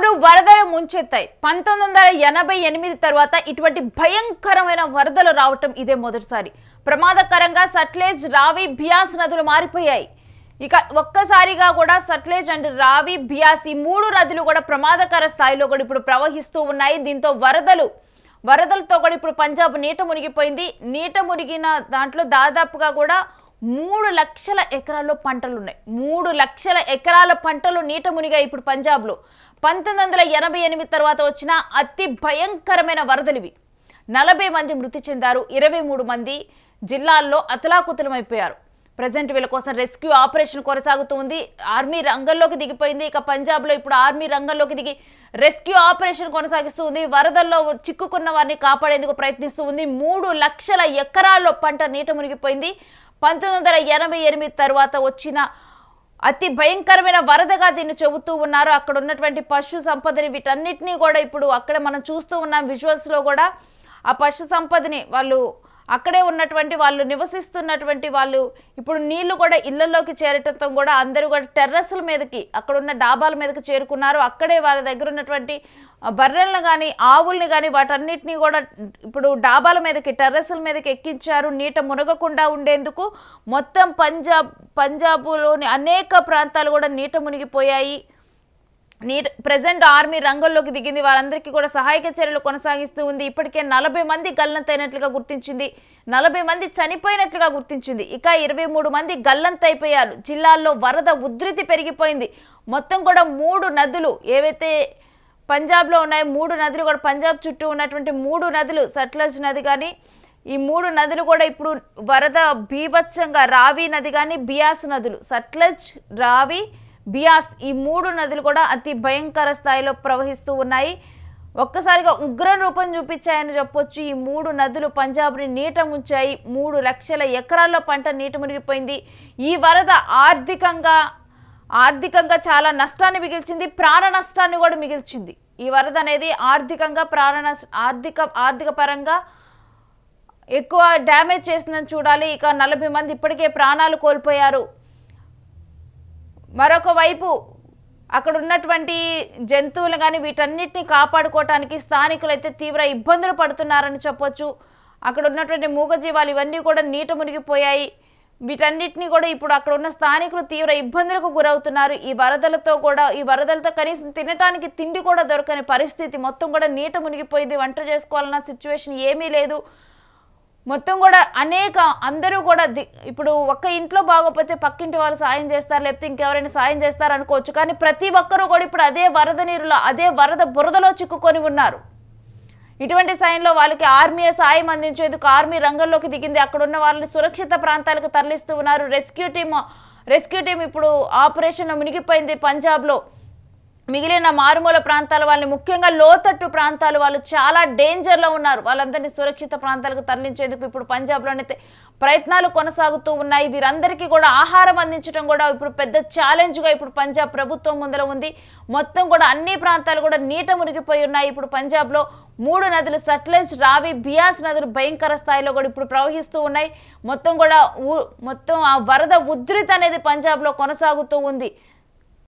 ఇప్పుడు వరదలు ముంచెత్తాయి. 1988 తర్వాత ఇటువంటి భయంకరమైన వరదలు రావటం ఇదే మొదటిసారి. ప్రమాదకరంగా సట్లెజ్, రావి, బియాస్ నదులు మారిపోయాయి. ఇక ఒక్కసారిగా కూడా సట్లెజ్ అండ్ రావి, బియాస్ ఈ మూడు నదులు కూడా ప్రమాదకర స్థాయిలో కూడా ఇప్పుడు ప్రవహిస్తూ ఉన్నాయి. దీంతో వరదలతో కూడా ఇప్పుడు పంజాబ్ నీట మునిగిపోయింది. నీట మునిగిన దాంట్లో దాదాపుగా కూడా 3 లక్షల ఎకరాల్లో పంటలు ఉన్నాయి. 3 లక్షల ఎకరాల పంటలు నీట మునిగాయి ఇప్పుడు పంజాబ్లో. 1988 తర్వాత వచ్చిన అతి భయంకరమైన వరదలివి. 40 మంది మృతి చెందారు. 23 మంది జిల్లాల్లో అతలాకుతలమైపోయారు. ప్రజెంట్ వీళ్ళ కోసం రెస్క్యూ ఆపరేషన్ కొనసాగుతుంది. ఆర్మీ రంగంలోకి దిగిపోయింది. ఇక పంజాబ్లో ఇప్పుడు ఆర్మీ రంగంలోకి దిగి రెస్క్యూ ఆపరేషన్ కొనసాగిస్తుంది. వరదల్లో చిక్కుకున్న వారిని కాపాడేందుకు ప్రయత్నిస్తూ ఉంది. 3 లక్షల ఎకరాల్లో పంట నీట మునిగిపోయింది. 1988 తర్వాత వచ్చిన అతి భయంకరమైన వరదగా దీన్ని చెబుతూ ఉన్నారు. అక్కడ ఉన్నటువంటి పశు సంపదని వీటన్నిటినీ కూడా ఇప్పుడు అక్కడ మనం చూస్తూ ఉన్నాం విజువల్స్లో కూడా. ఆ పశు సంపదని వాళ్ళు అక్కడే ఉన్నటువంటి వాళ్ళు నివసిస్తున్నటువంటి వాళ్ళు ఇప్పుడు నీళ్లు కూడా ఇళ్లలోకి చేరటంతో కూడా అందరూ కూడా టెర్రస్ల మీదకి అక్కడ ఉన్న డాబాల మీదకి చేరుకున్నారు. అక్కడే వాళ్ళ దగ్గర ఉన్నటువంటి బర్రెలను కానీ ఆవుల్ని కానీ వాటన్నిటినీ కూడా ఇప్పుడు డాబాల మీదకి టెర్రస్ల మీదకి ఎక్కించారు నీట మునగకుండా ఉండేందుకు. మొత్తం పంజాబ్లోని అనేక ప్రాంతాలు కూడా నీట మునిగిపోయాయి. ప్రజెంట్ ఆర్మీ రంగంలోకి దిగింది. వారందరికీ కూడా సహాయక చర్యలు కొనసాగిస్తూ ఉంది. ఇప్పటికే 40 మంది గల్లంతైనట్లుగా గుర్తించింది. 40 మంది చనిపోయినట్లుగా గుర్తించింది. ఇక 23 మంది గల్లంతైపోయారు. జిల్లాల్లో వరద ఉధృతి పెరిగిపోయింది. మొత్తం కూడా 3 నదులు ఏవైతే పంజాబ్లో ఉన్నాయో 3 నదులు కూడా పంజాబ్ చుట్టూ ఉన్నటువంటి 3 నదులు సట్లెజ్ నది కానీ ఈ 3 నదులు కూడా ఇప్పుడు వరద బీభత్సంగా రావి నది కానీ బియాస్ నదులు సట్లెజ్, రావి, బియాస్ ఈ 3 నదులు కూడా అతి భయంకర స్థాయిలో ప్రవహిస్తూ ఉన్నాయి. ఒక్కసారిగా ఉగ్ర రూపం చూపించాయని చెప్పొచ్చు. ఈ 3 నదులు పంజాబ్ని నీట ముంచాయి. 3 లక్షల ఎకరాల్లో పంట నీట మునిగిపోయింది. ఈ వరద ఆర్థికంగా చాలా నష్టాన్ని మిగిల్చింది. ప్రాణ నష్టాన్ని కూడా మిగిల్చింది. ఈ వరద అనేది ఆర్థికంగా ఆర్థిక పరంగా ఎక్కువ డ్యామేజ్ చేసిందని చూడాలి. ఇక 40 మంది ఇప్పటికే ప్రాణాలు కోల్పోయారు. మరొక వైపు అక్కడ ఉన్నటువంటి జంతువులు కానీ వీటన్నిటిని కాపాడుకోవటానికి స్థానికులు అయితే తీవ్ర ఇబ్బందులు పడుతున్నారని చెప్పొచ్చు. అక్కడ ఉన్నటువంటి మూగజీవాలు ఇవన్నీ కూడా నీట మునిగిపోయాయి. వీటన్నిటిని కూడా ఇప్పుడు అక్కడ ఉన్న స్థానికులు తీవ్ర ఇబ్బందులకు గురవుతున్నారు. ఈ వరదలతో కనీసం తినటానికి తిండి కూడా దొరకని పరిస్థితి. మొత్తం కూడా నీట మునిగిపోయింది. వంట చేసుకోవాలన్న సిచ్యువేషన్ ఏమీ లేదు. మొత్తం కూడా అందరూ కూడా ఇప్పుడు ఒక్క ఇంట్లో బాగోపోతే పక్కింటి వాళ్ళు సాయం చేస్తారు, లేకపోతే ఇంకెవరైనా సాయం చేస్తారు అనుకోవచ్చు. కానీ ప్రతి ఒక్కరూ కూడా ఇప్పుడు అదే వరద నీరులో అదే వరద బురదలో చిక్కుకొని ఉన్నారు. ఇటువంటి సమయంలో వాళ్ళకి ఆర్మీ సాయం అందించేందుకు ఆర్మీ రంగంలోకి దిగింది. అక్కడ ఉన్న వాళ్ళని సురక్షిత ప్రాంతాలకు తరలిస్తూ ఉన్నారు. రెస్క్యూ టీం ఇప్పుడు ఆపరేషన్లో మునిగిపోయింది పంజాబ్లో. మిగిలిన మారుమూల ప్రాంతాల వాళ్ళని ముఖ్యంగా లోతట్టు ప్రాంతాలు వాళ్ళు చాలా డేంజర్లో ఉన్నారు. వాళ్ళందరినీ సురక్షిత ప్రాంతాలకు తరలించేందుకు ఇప్పుడు పంజాబ్లోనైతే ప్రయత్నాలు కొనసాగుతూ ఉన్నాయి. వీరందరికీ కూడా ఆహారం అందించడం కూడా ఇప్పుడు పెద్ద ఛాలెంజ్గా ఇప్పుడు పంజాబ్ ప్రభుత్వం ముందర ఉంది. మొత్తం కూడా అన్ని ప్రాంతాలు కూడా నీట మునిగిపోయి ఉన్నాయి. ఇప్పుడు పంజాబ్లో 3 నదులు సట్లెజ్, రావి, బియాస్ నదులు భయంకర స్థాయిలో కూడా ఇప్పుడు ప్రవహిస్తూ ఉన్నాయి. మొత్తం ఆ వరద ఉధృతి అనేది పంజాబ్లో కొనసాగుతూ ఉంది.